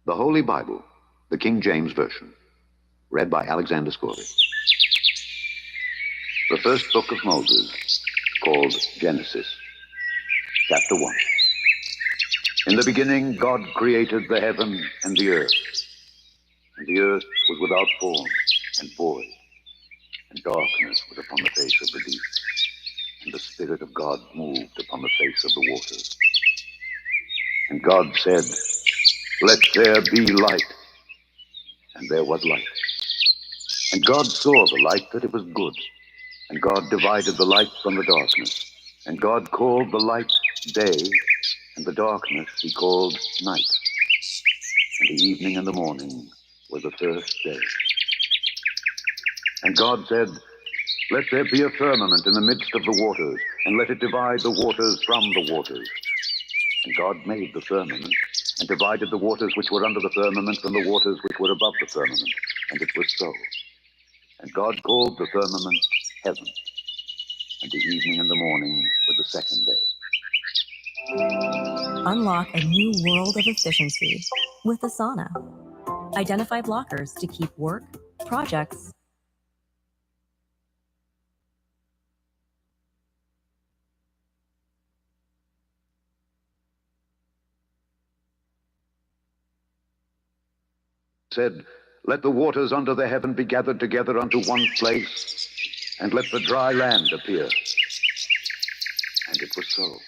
The Holy Bible, the King James Version, read by Alexander Squirls. The first book of Moses, called Genesis, chapter 1. In the beginning, God created the heaven and the earth was without form and void, and darkness was upon the face of the deep, and the Spirit of God moved upon the face of the waters. And God said, "Let there be light," and there was light. And God saw the light that it was good, and God divided the light from the darkness. And God called the light day, and the darkness he called night. And the evening and the morning were the first day. And God said, "Let there be a firmament in the midst of the waters, and let it divide the waters from the waters." And God made the firmament, and divided the waters which were under the firmament from the waters which were above the firmament. And it was so. And God called the firmament heaven, and the evening and the morning were the second day. Unlock a new world of efficiency with Asana. Identify blockers to keep work, projects, Said, "Let the waters under the heaven be gathered together unto one place, and let the dry land appear." And it was so.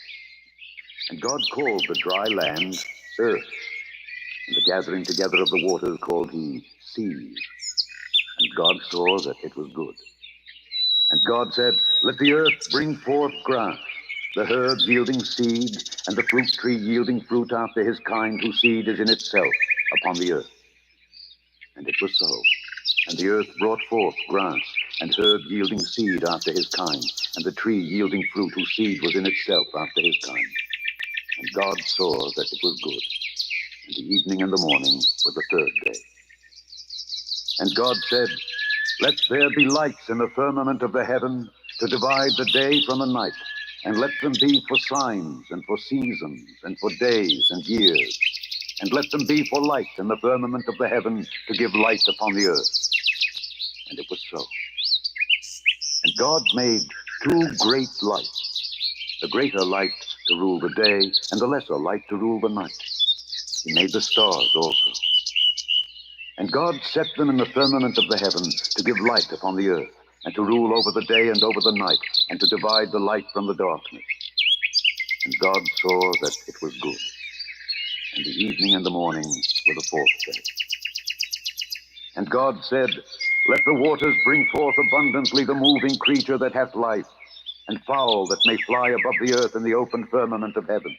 And God called the dry land earth, and the gathering together of the waters called he seas. And God saw that it was good. And God said, "Let the earth bring forth grass, the herb yielding seed, and the fruit tree yielding fruit after his kind, whose seed is in itself upon the earth." And it was so. And the earth brought forth grass, and herb yielding seed after his kind, and the tree yielding fruit, whose seed was in itself after his kind. And God saw that it was good. And the evening and the morning were the third day. And God said, "Let there be lights in the firmament of the heaven, to divide the day from the night, and let them be for signs, and for seasons, and for days and years. And let them be for lights in the firmament of the heaven, to give light upon the earth." And it was so. And God made two great lights, the greater light to rule the day, and the lesser light to rule the night. He made the stars also. And God set them in the firmament of the heaven, to give light upon the earth, and to rule over the day and over the night, and to divide the light from the darkness. And God saw that it was good. And the evening and the morning were the fourth day. And God said, "Let the waters bring forth abundantly the moving creature that hath life, and fowl that may fly above the earth in the open firmament of heaven."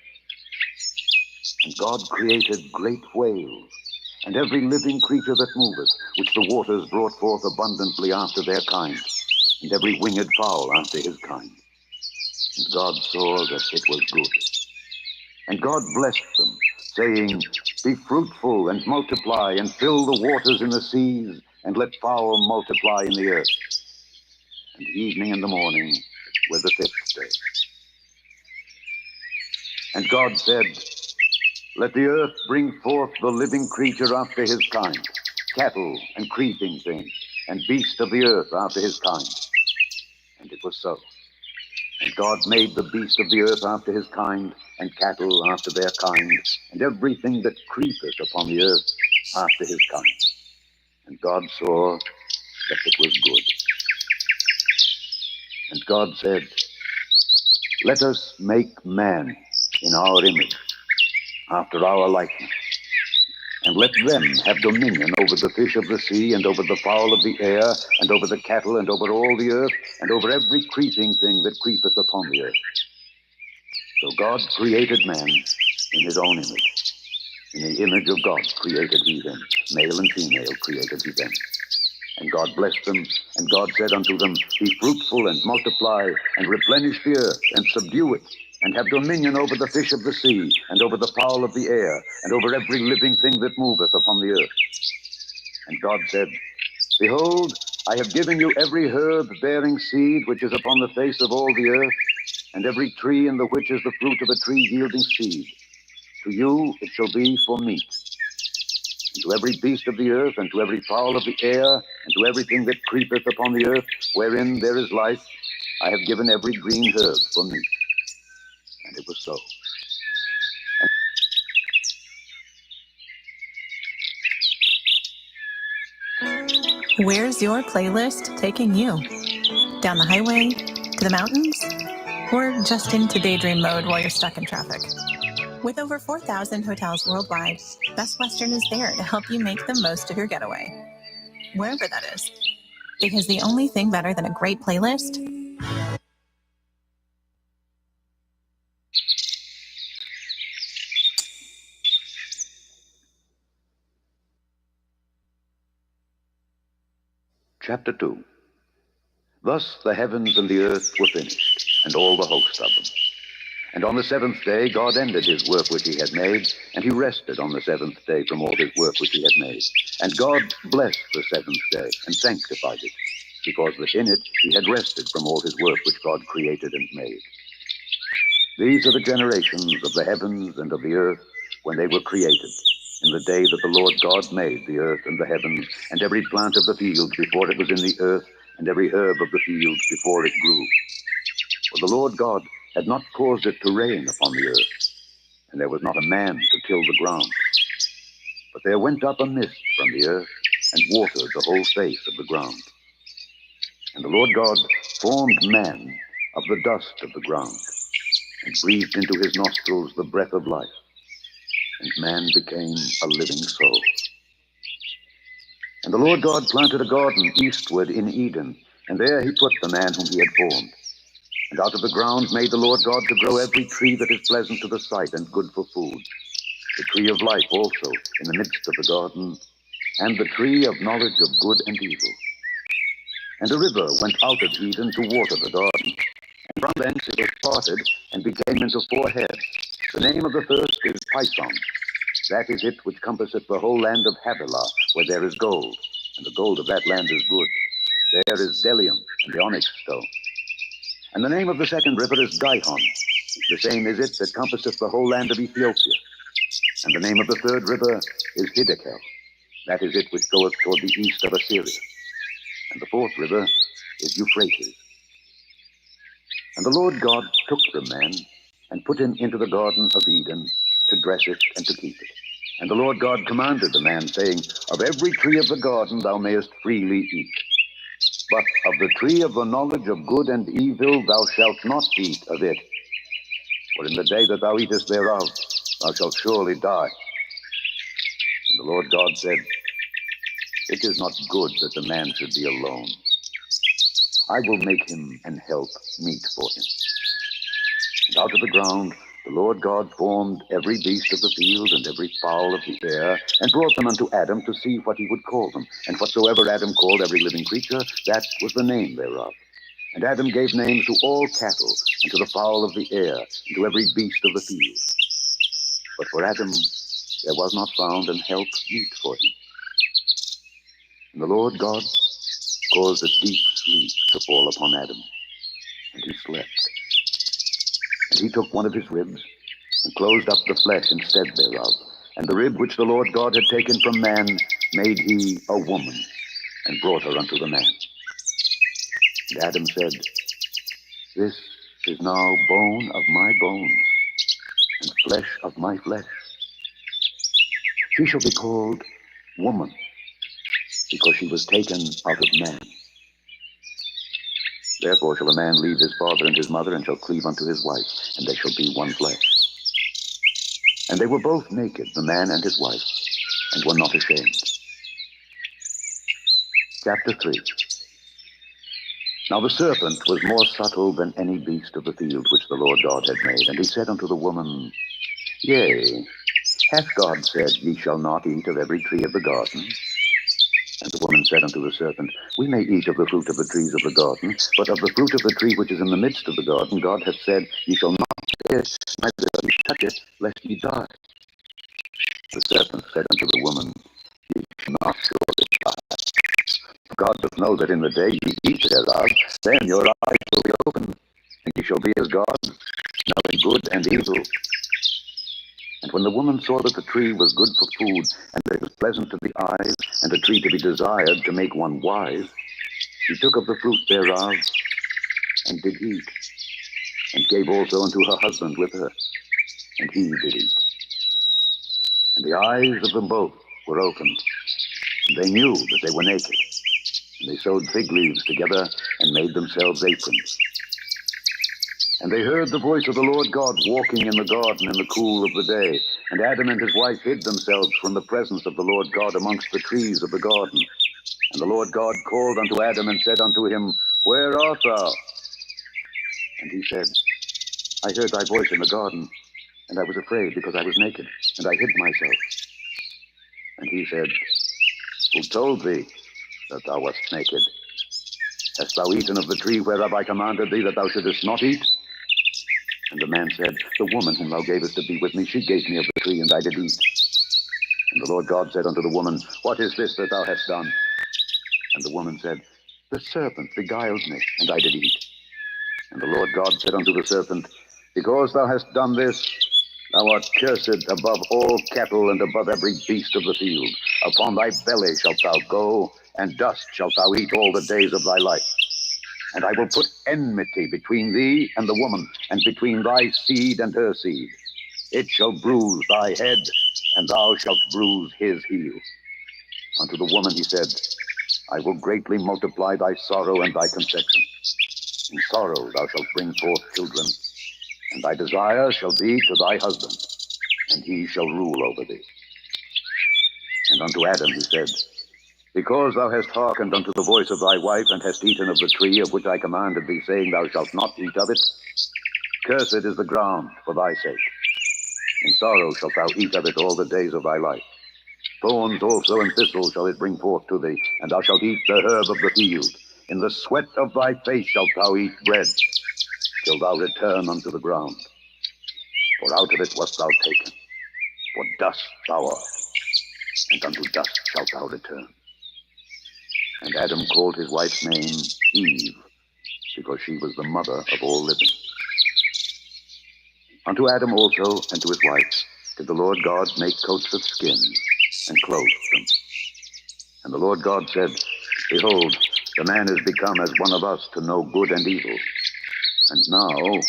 And God created great whales, and every living creature that moveth, which the waters brought forth abundantly after their kind, and every winged fowl after his kind. And God saw that it was good. And God blessed them, saying, "Be fruitful and multiply, and fill the waters in the seas, and let fowl multiply in the earth." And the evening and the morning were the fifth day. And God said, "Let the earth bring forth the living creature after his kind, cattle and creeping things, and beast of the earth after his kind." And it was so. And God made the beast of the earth after his kind, and cattle after their kind, and everything that creepeth upon the earth after his kind. And God saw that it was good. And God said, "Let us make man in our image, after our likeness, and let them have dominion over the fish of the sea, and over the fowl of the air, and over the cattle, and over all the earth, and over every creeping thing that creepeth upon the earth." So God created man in his own image. In the image of God created he them. Male and female created he them. And God blessed them, and God said unto them, "Be fruitful and multiply, and replenish the earth, and subdue it, and have dominion over the fish of the sea, and over the fowl of the air, and over every living thing that moveth upon the earth." And God said, "Behold, I have given you every herb bearing seed which is upon the face of all the earth, and every tree in the which is the fruit of a tree yielding seed. To you it shall be for meat. and to every beast of the earth, and to every fowl of the air, and to everything that creepeth upon the earth, wherein there is life, I have given every green herb for meat. And it was so. Where's your playlist taking you? Down the highway? To the mountains? Or just into daydream mode while you're stuck in traffic? With over 4,000 hotels worldwide, Best Western is there to help you make the most of your getaway, wherever that is. Because the only thing better than a great playlist Chapter 2. Thus the heavens and the earth were finished, and all the host of them. And on the seventh day God ended his work which he had made, and he rested on the seventh day from all his work which he had made. And God blessed the seventh day, and sanctified it, because that in it he had rested from all his work which God created and made. These are the generations of the heavens and of the earth when they were created, in the day that the Lord God made the earth and the heavens, and every plant of the field before it was in the earth, and every herb of the field before it grew. For the Lord God had not caused it to rain upon the earth, and there was not a man to till the ground. But there went up a mist from the earth, and watered the whole face of the ground. And the Lord God formed man of the dust of the ground, and breathed into his nostrils the breath of life, and man became a living soul. And the Lord God planted a garden eastward in Eden, and there he put the man whom he had formed. And out of the ground made the Lord God to grow every tree that is pleasant to the sight and good for food, the tree of life also in the midst of the garden, and the tree of knowledge of good and evil. And a river went out of Eden to water the garden, and from thence it was parted, and became into four heads. The name of the first is Pison. That is it which compasseth the whole land of Havilah, where there is gold, and the gold of that land is good. There is bdellium and the onyx stone. And the name of the second river is Gihon. The same is it that compasseth the whole land of Ethiopia. And the name of the third river is Hiddekel. That is it which goeth toward the east of Assyria. And the fourth river is Euphrates. And the Lord God took the man, and put him into the garden of Eden, to dress it and to keep it. And the Lord God commanded the man, saying, Of every tree of the garden thou mayest freely eat, but of the tree of the knowledge of good and evil thou shalt not eat of it. For in the day that thou eatest thereof, thou shalt surely die. And the Lord God said, It is not good that the man should be alone. I will make him an help meet for him. And out of the ground the Lord God formed every beast of the field and every fowl of the air, and brought them unto Adam to see what he would call them. And whatsoever Adam called every living creature, that was the name thereof. And Adam gave names to all cattle, and to the fowl of the air, and to every beast of the field. But for Adam there was not found an help meet for him. And the Lord God caused a deep sleep to fall upon Adam, and he slept. And he took one of his ribs, and closed up the flesh instead thereof. And the rib which the Lord God had taken from man made he a woman, and brought her unto the man. And Adam said, This is now bone of my bones, and flesh of my flesh. She shall be called woman, because she was taken out of man. Therefore shall a man leave his father and his mother, and shall cleave unto his wife, and they shall be one flesh. And they were both naked, the man and his wife, and were not ashamed. Chapter 3. Now the serpent was more subtle than any beast of the field which the Lord God had made. And he said unto the woman, Yea, hath God said, Ye shall not eat of every tree of the garden? And the woman said unto the serpent, We may eat of the fruit of the trees of the garden, but of the fruit of the tree which is in the midst of the garden, God hath said, Ye shall not eat it, neither shall ye touch it, lest ye die. The serpent said unto the woman, Ye shall not surely die. God doth know that in the day ye eat thereof, then your eyes will be opened, and ye shall be as gods, knowing good and evil. And when the woman saw that the tree was good for food, and that it was pleasant to the eyes, and a tree to be desired to make one wise, she took of the fruit thereof, and did eat, and gave also unto her husband with her, and he did eat. And the eyes of them both were opened, and they knew that they were naked. And they sewed fig leaves together, and made themselves aprons. And they heard the voice of the Lord God walking in the garden in the cool of the day. And Adam and his wife hid themselves from the presence of the Lord God amongst the trees of the garden. And the Lord God called unto Adam and said unto him, Where art thou? And he said, I heard thy voice in the garden, and I was afraid because I was naked, and I hid myself. And he said, Who told thee that thou wast naked? Hast thou eaten of the tree whereof I commanded thee that thou shouldest not eat? And the man said, The woman whom thou gavest to be with me, she gave me of the tree, and I did eat. And the Lord God said unto the woman, What is this that thou hast done? And the woman said, The serpent beguiled me, and I did eat. And the Lord God said unto the serpent, Because thou hast done this, thou art cursed above all cattle and above every beast of the field. Upon thy belly shalt thou go, and dust shalt thou eat all the days of thy life. And I will put enmity between thee and the woman, and between thy seed and her seed. It shall bruise thy head, and thou shalt bruise his heel. Unto the woman he said, I will greatly multiply thy sorrow and thy conception. In sorrow thou shalt bring forth children, and thy desire shall be to thy husband, and he shall rule over thee. And unto Adam he said, Because thou hast hearkened unto the voice of thy wife, and hast eaten of the tree of which I commanded thee, saying, Thou shalt not eat of it, cursed is the ground for thy sake. In sorrow shalt thou eat of it all the days of thy life. Thorns also and thistles shall it bring forth to thee, and thou shalt eat the herb of the field. In the sweat of thy face shalt thou eat bread, till thou return unto the ground. For out of it wast thou taken, for dust thou art, and unto dust shalt thou return. And Adam called his wife's name Eve, because she was the mother of all living. Unto Adam also and to his wife did the Lord God make coats of skins, and clothed them. And the Lord God said, Behold, the man is become as one of us to know good and evil. And now,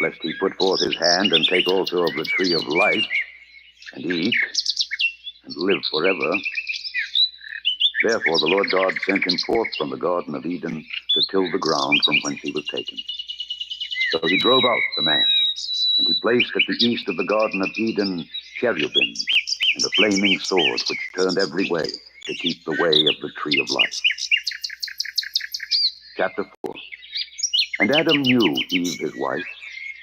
lest he put forth his hand and take also of the tree of life, and eat, and live forever. Therefore the Lord God sent him forth from the Garden of Eden to till the ground from whence he was taken. So he drove out the man, and he placed at the east of the Garden of Eden cherubims, and a flaming sword which turned every way to keep the way of the tree of life. Chapter 4. And Adam knew Eve his wife,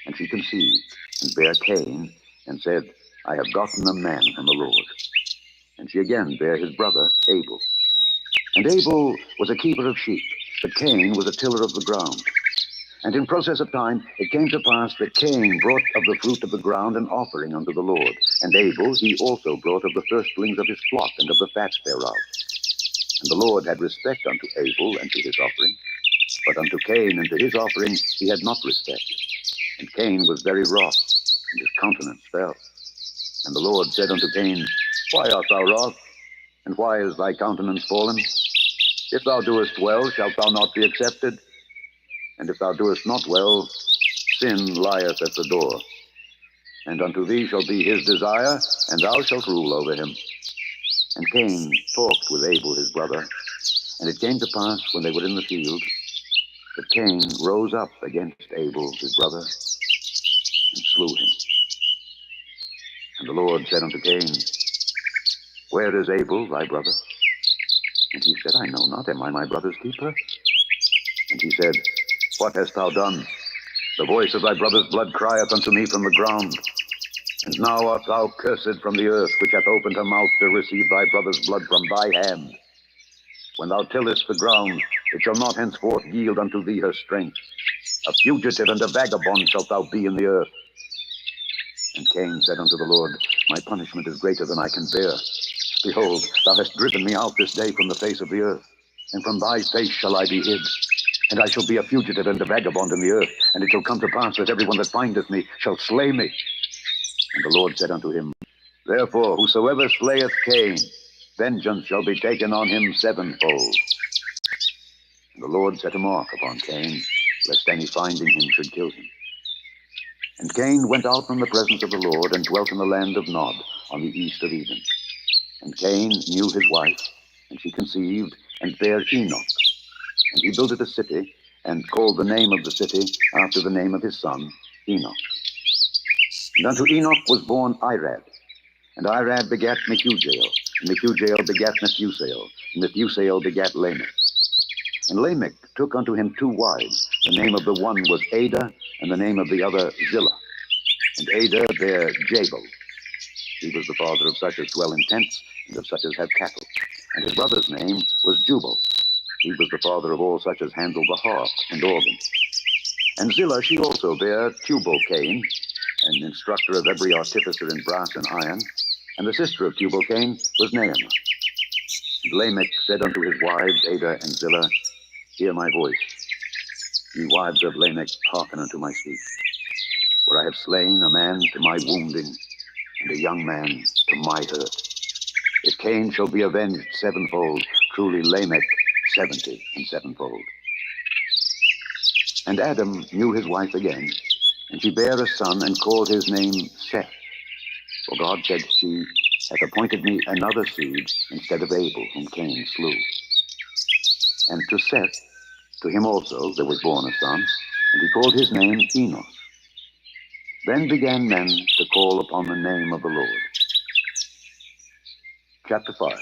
and she conceived, and bare Cain, and said, I have gotten a man from the Lord. And she again bare his brother Abel. And Abel was a keeper of sheep, but Cain was a tiller of the ground. And in process of time it came to pass that Cain brought of the fruit of the ground an offering unto the Lord. And Abel he also brought of the firstlings of his flock and of the fat thereof. And the Lord had respect unto Abel and to his offering, but unto Cain and to his offering he had not respect. And Cain was very wroth, and his countenance fell. And the Lord said unto Cain, Why art thou wroth? And why is thy countenance fallen? If thou doest well, shalt thou not be accepted? And if thou doest not well, sin lieth at the door. And unto thee shall be his desire, and thou shalt rule over him. And Cain talked with Abel his brother. And it came to pass, when they were in the field, that Cain rose up against Abel his brother, and slew him. And the Lord said unto Cain, Where is Abel thy brother? And he said, I know not, am I my brother's keeper? And he said, What hast thou done? The voice of thy brother's blood crieth unto me from the ground. And now art thou cursed from the earth, which hath opened her mouth to receive thy brother's blood from thy hand. When thou tillest the ground, it shall not henceforth yield unto thee her strength. A fugitive and a vagabond shalt thou be in the earth. And Cain said unto the Lord, My punishment is greater than I can bear. Behold, thou hast driven me out this day from the face of the earth, and from thy face shall I be hid. And I shall be a fugitive and a vagabond in the earth, and it shall come to pass that everyone that findeth me shall slay me. And the Lord said unto him, Therefore whosoever slayeth Cain, vengeance shall be taken on him sevenfold. And the Lord set a mark upon Cain, lest any finding him should kill him. And Cain went out from the presence of the Lord, and dwelt in the land of Nod, on the east of Eden. And Cain knew his wife, and she conceived, and bare Enoch. And he builded a city, and called the name of the city after the name of his son, Enoch. And unto Enoch was born Irad. And Irad begat Mehujael, and Mehujael begat Methusael, and Methusael begat Lamech. And Lamech took unto him two wives. The name of the one was Ada, and the name of the other Zillah. And Ada bare Jabal. He was the father of such as dwell in tents, and of such as have cattle. And his brother's name was Jubal. He was the father of all such as handle the harp and organ. And Zillah she also bare Tubal-Cain, an instructor of every artificer in brass and iron. And the sister of Tubal-Cain was Naamah. And Lamech said unto his wives Ada and Zillah, Hear my voice. Ye wives of Lamech, hearken unto my speech. For I have slain a man to my wounding, and a young man to my hurt. If Cain shall be avenged sevenfold, truly Lamech 70 and sevenfold. And Adam knew his wife again, and she bare a son, and called his name Seth. For God said, She hath appointed me another seed instead of Abel, whom Cain slew. And to Seth, to him also there was born a son, and he called his name Enos. Then began men to call upon the name of the Lord. Chapter 5.